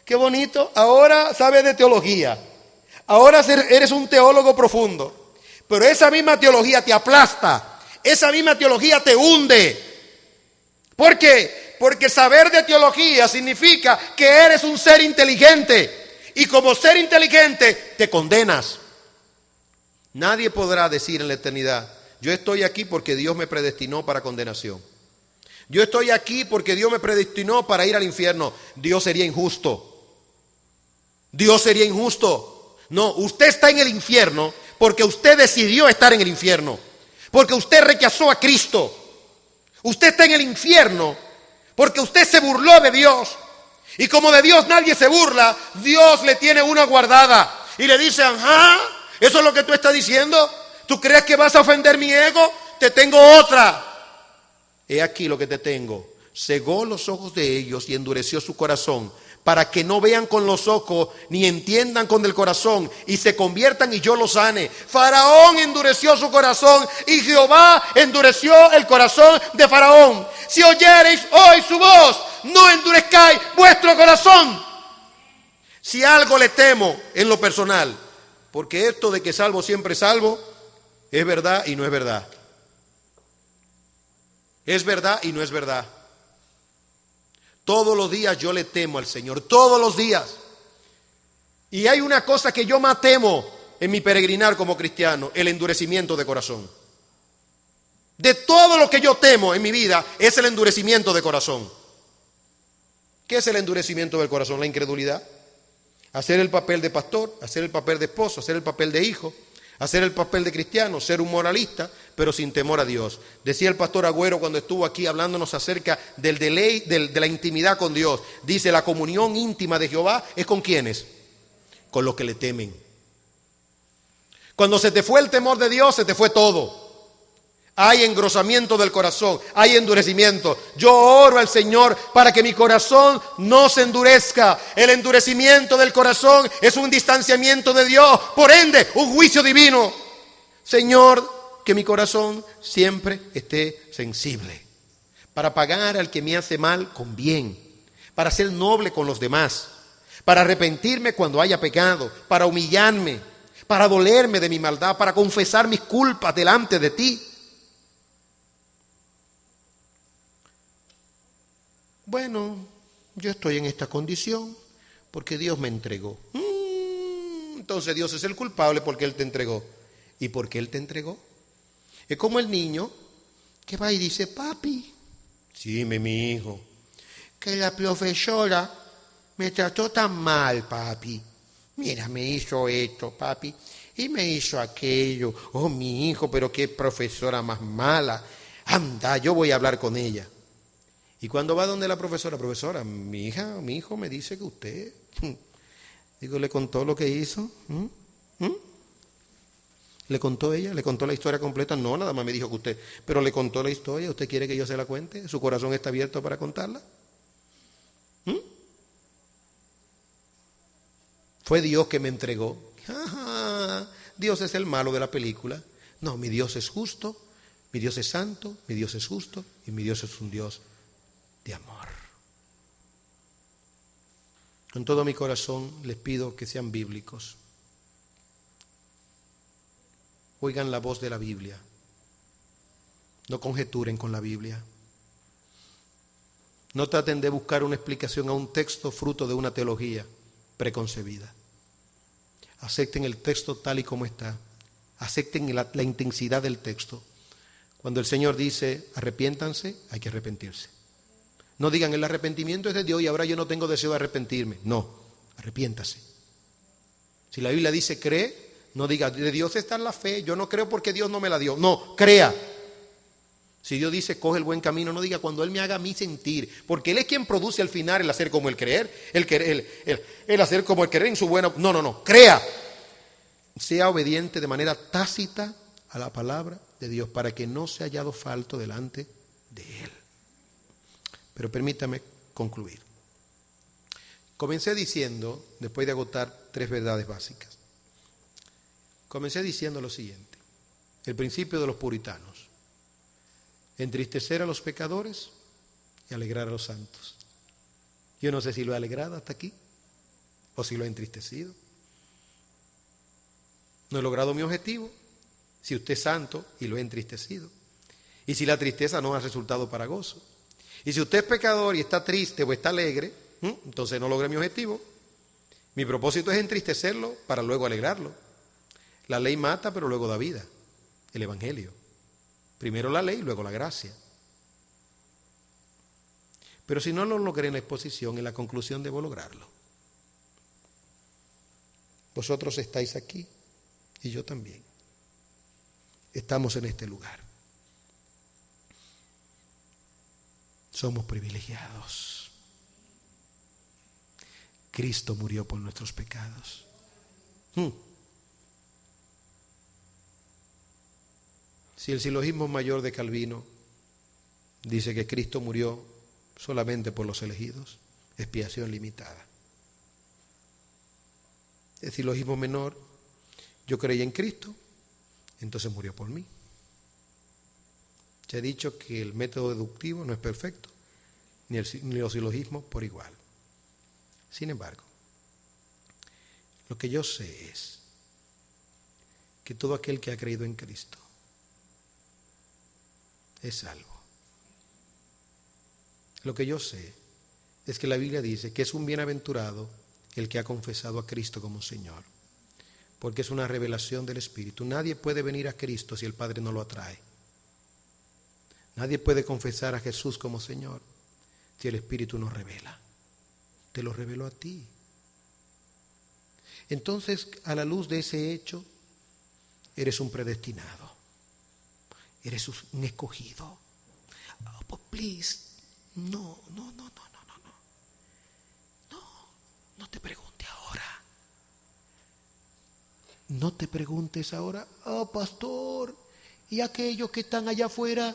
qué bonito. Ahora sabes de teología. Ahora eres un teólogo profundo. Pero esa misma teología te aplasta. Esa misma teología te hunde. ¿Por qué? Porque saber de teología significa que eres un ser inteligente. Y como ser inteligente te condenas. Nadie podrá decir en la eternidad, yo estoy aquí porque Dios me predestinó para condenación. Yo estoy aquí porque Dios me predestinó para ir al infierno. Dios sería injusto. Dios sería injusto. No, usted está en el infierno porque usted decidió estar en el infierno. Porque usted rechazó a Cristo. Usted está en el infierno porque usted se burló de Dios. Y como de Dios nadie se burla, Dios le tiene una guardada. Y le dice, ajá, ¿eso es lo que tú estás diciendo? ¿Tú crees que vas a ofender mi ego? Te tengo otra. He aquí lo que te tengo. Cegó los ojos de ellos y endureció su corazón, para que no vean con los ojos ni entiendan con el corazón y se conviertan y yo los sane. Faraón endureció su corazón y Jehová endureció el corazón de Faraón. Si oyereis hoy su voz, no endurezcáis vuestro corazón. Si algo le temo en lo personal, porque esto de que salvo siempre salvo, es verdad y no es verdad. Es verdad y no es verdad. Todos los días yo le temo al Señor, todos los días. Y hay una cosa que yo más temo en mi peregrinar como cristiano, el endurecimiento de corazón. De todo lo que yo temo en mi vida es el endurecimiento de corazón. ¿Qué es el endurecimiento del corazón? La incredulidad. Hacer el papel de pastor, hacer el papel de esposo, hacer el papel de hijo, hacer el papel de cristiano, ser un moralista, pero sin temor a Dios. Decía el pastor Agüero cuando estuvo aquí hablándonos acerca del deleite, de la intimidad con Dios. Dice, la comunión íntima de Jehová es ¿con quiénes? Con los que le temen. Cuando se te fue el temor de Dios, se te fue todo. Hay engrosamiento del corazón, hay endurecimiento. Yo oro al Señor para que mi corazón no se endurezca. El endurecimiento del corazón es un distanciamiento de Dios, por ende, un juicio divino. Señor, que mi corazón siempre esté sensible para pagar al que me hace mal con bien, para ser noble con los demás, para arrepentirme cuando haya pecado, para humillarme, para dolerme de mi maldad, para confesar mis culpas delante de ti. Bueno, yo estoy en esta condición porque Dios me entregó. Entonces Dios es el culpable porque Él te entregó. ¿Y por qué Él te entregó? Es como el niño que va y dice, papi, sí, mi hijo, que la profesora me trató tan mal, papi. Mira, me hizo esto, papi. y me hizo aquello. Oh, mi hijo, pero qué profesora más mala. Anda, yo voy a hablar con ella. Y cuando va donde la profesora, mi hijo me dice que usted, digo, ¿le contó lo que hizo? ¿Le contó ella? ¿Le contó la historia completa? No, nada más me dijo que usted, pero le contó la historia. ¿Usted quiere que yo se la cuente? ¿Su corazón está abierto para contarla? Fue Dios que me entregó. Ajá, Dios es el malo de la película. No, mi Dios es justo, mi Dios es santo, mi Dios es justo y mi Dios es un Dios de amor. Con todo mi corazón les pido que sean bíblicos. Oigan la voz de la Biblia. No conjeturen con la Biblia. No traten de buscar una explicación a un texto fruto de una teología preconcebida. Acepten el texto tal y como está. Acepten la intensidad del texto. Cuando el Señor dice arrepiéntanse, hay que arrepentirse. No digan el arrepentimiento es de Dios y ahora yo no tengo deseo de arrepentirme. No, arrepiéntase. Si la Biblia dice cree, no diga de Dios está la fe, yo no creo porque Dios no me la dio. No, crea. Si Dios dice coge el buen camino, no diga cuando Él me haga a mí sentir, porque Él es quien produce al final el hacer como el creer, el hacer como el creer en su buena. No, crea. Sea obediente de manera tácita a la palabra de Dios para que no sea hallado falto delante de Él. Pero permítame concluir. Comencé diciendo, después de agotar 3 verdades básicas, comencé diciendo lo siguiente: el principio de los puritanos, entristecer a los pecadores y alegrar a los santos. Yo no sé si lo he alegrado hasta aquí o si lo he entristecido. No he logrado mi objetivo si usted es santo y lo he entristecido, y si la tristeza no ha resultado para gozo. Y si usted es pecador y está triste o está alegre, entonces no logré mi objetivo. Mi propósito es entristecerlo para luego alegrarlo. La ley mata, pero luego da vida. El Evangelio. Primero la ley, luego la gracia. Pero si no lo logré en la exposición, en la conclusión debo lograrlo. Vosotros estáis aquí y yo también. Estamos en este lugar. Somos privilegiados. Cristo murió por nuestros pecados. Si el silogismo mayor de Calvino dice que Cristo murió solamente por los elegidos, expiación limitada. El silogismo menor, yo creí en Cristo, entonces murió por mí. Se ha dicho que el método deductivo no es perfecto, ni los silogismos por igual. Sin embargo, lo que yo sé es que todo aquel que ha creído en Cristo es salvo. Lo que yo sé es que la Biblia dice que es un bienaventurado el que ha confesado a Cristo como Señor, porque es una revelación del Espíritu. Nadie puede venir a Cristo si el Padre no lo atrae. Nadie puede confesar a Jesús como Señor si el Espíritu no revela. Te lo reveló a ti. Entonces, a la luz de ese hecho, eres un predestinado. Eres un escogido. Oh, but please, no te pregunte ahora. No te preguntes ahora, oh pastor, ¿y aquellos que están allá afuera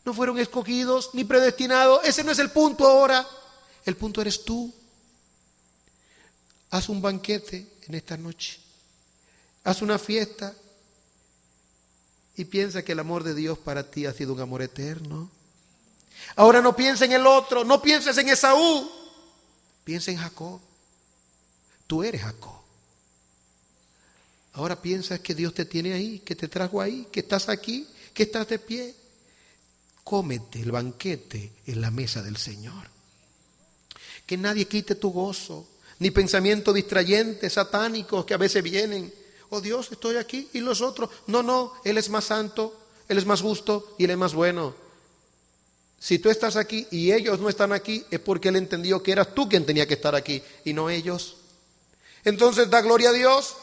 no fueron escogidos ni predestinados? Ese no es el punto ahora. El punto eres tú. Haz un banquete en esta noche. Haz una fiesta y piensa que el amor de Dios para ti ha sido un amor eterno. Ahora no pienses en el otro, no pienses en Esaú. Piensa en Jacob. Tú eres Jacob. Ahora piensas que Dios te tiene ahí, que te trajo ahí, que estás aquí, que estás de pie. Cómete el banquete en la mesa del Señor. Que nadie quite tu gozo, ni pensamientos distrayentes, satánicos que a veces vienen. Oh Dios, estoy aquí y los otros. No, Él es más santo, Él es más justo y Él es más bueno. Si tú estás aquí y ellos no están aquí, es porque Él entendió que eras tú quien tenía que estar aquí y no ellos. Entonces da gloria a Dios.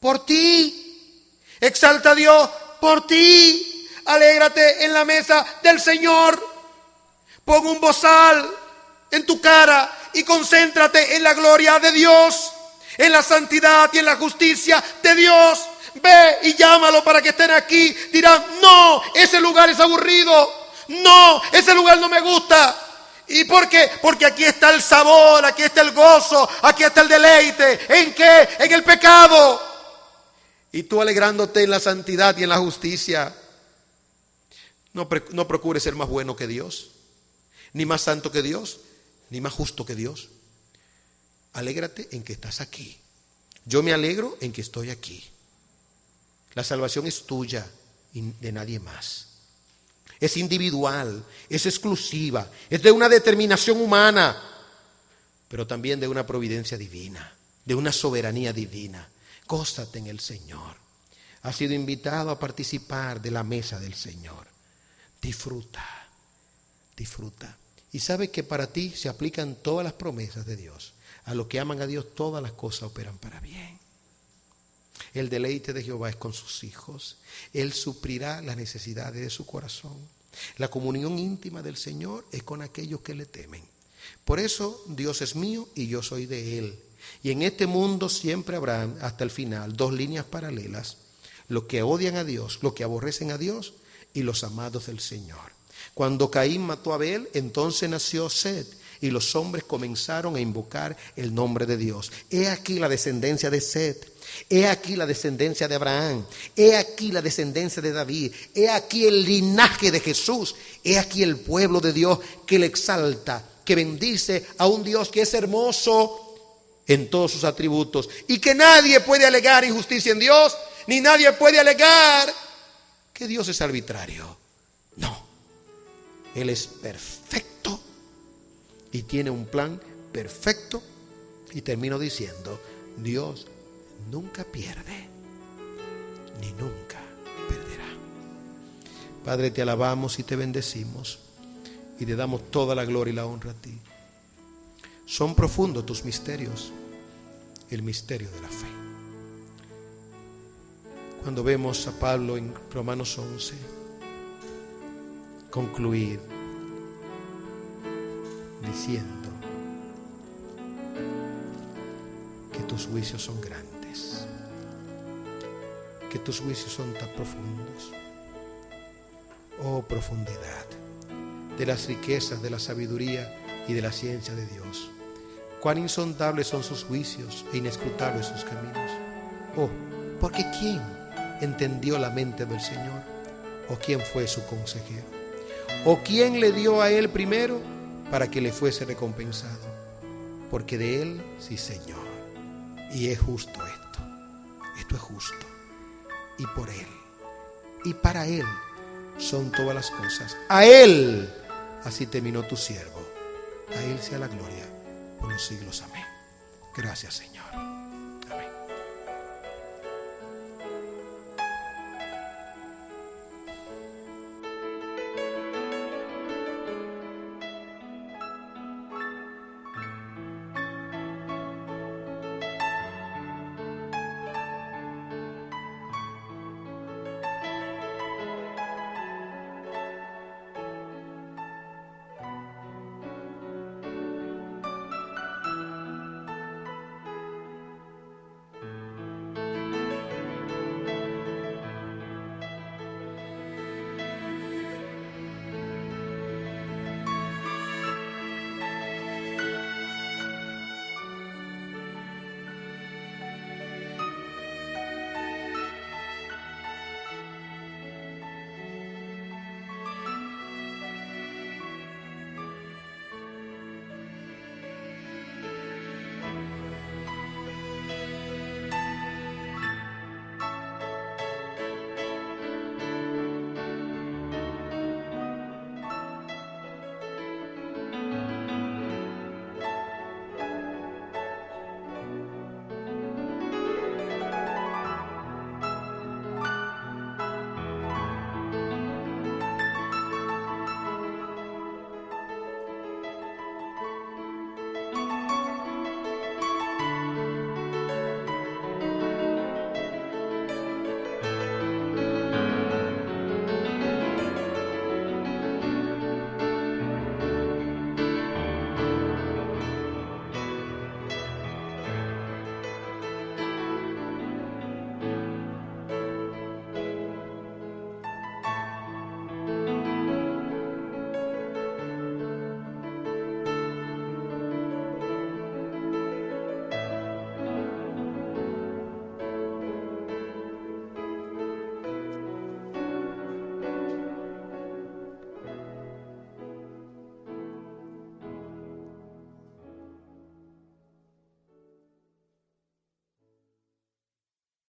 por ti. Exalta a Dios por ti. Alégrate en la mesa del Señor. Pon un bozal en tu cara y concéntrate en la gloria de Dios, en la santidad y en la justicia de Dios. Ve y llámalo para que estén aquí. Dirán: no, ese lugar es aburrido. No, ese lugar no me gusta. ¿Y por qué? Porque aquí está el sabor, aquí está el gozo, aquí está el deleite. ¿En qué? En el pecado. Y tú alegrándote en la santidad y en la justicia. No procures ser más bueno que Dios, ni más santo que Dios, ni más justo que Dios. Alégrate en que estás aquí. Yo me alegro en que estoy aquí. La salvación es tuya y de nadie más. Es individual, es exclusiva, es de una determinación humana, pero también de una providencia divina, de una soberanía divina. Gózate en el Señor. Has sido invitado a participar de la mesa del Señor. Disfruta, disfruta. Y sabes que para ti se aplican todas las promesas de Dios. A los que aman a Dios, todas las cosas operan para bien. El deleite de Jehová es con sus hijos. Él suplirá las necesidades de su corazón. La comunión íntima del Señor es con aquellos que le temen. Por eso Dios es mío y yo soy de Él. Y en este mundo siempre habrá hasta el final dos líneas paralelas: los que odian a Dios, los que aborrecen a Dios, y los amados del Señor. Cuando Caín mató a Abel, entonces nació Set, y los hombres comenzaron a invocar el nombre de Dios. He aquí la descendencia de Set. He aquí la descendencia de Abraham. He aquí la descendencia de David. He aquí el linaje de Jesús. He aquí el pueblo de Dios que le exalta, que bendice a un Dios que es hermoso en todos sus atributos, y que nadie puede alegar injusticia en Dios, ni nadie puede alegar que Dios es arbitrario. No, Él es perfecto y tiene un plan perfecto. Y termino diciendo: Dios nunca pierde, ni nunca perderá. Padre, te alabamos y te bendecimos y te damos toda la gloria y la honra a ti. Son profundos tus misterios, el misterio de la fe. Cuando vemos a Pablo en Romanos 11 concluir diciendo que tus juicios son grandes, que tus juicios son tan profundos. Oh, profundidad de las riquezas de la sabiduría y de la ciencia de Dios. Cuán insondables son sus juicios e inescrutables sus caminos. Oh, porque ¿quién entendió la mente del Señor? ¿O quién fue su consejero? ¿O quién le dio a él primero para que le fuese recompensado? Porque de él, sí, Señor. Y es justo esto. Esto es justo. Y por él, y para él son todas las cosas. A él, así terminó tu siervo. A él sea la gloria por los siglos. Amén. Gracias, Señor.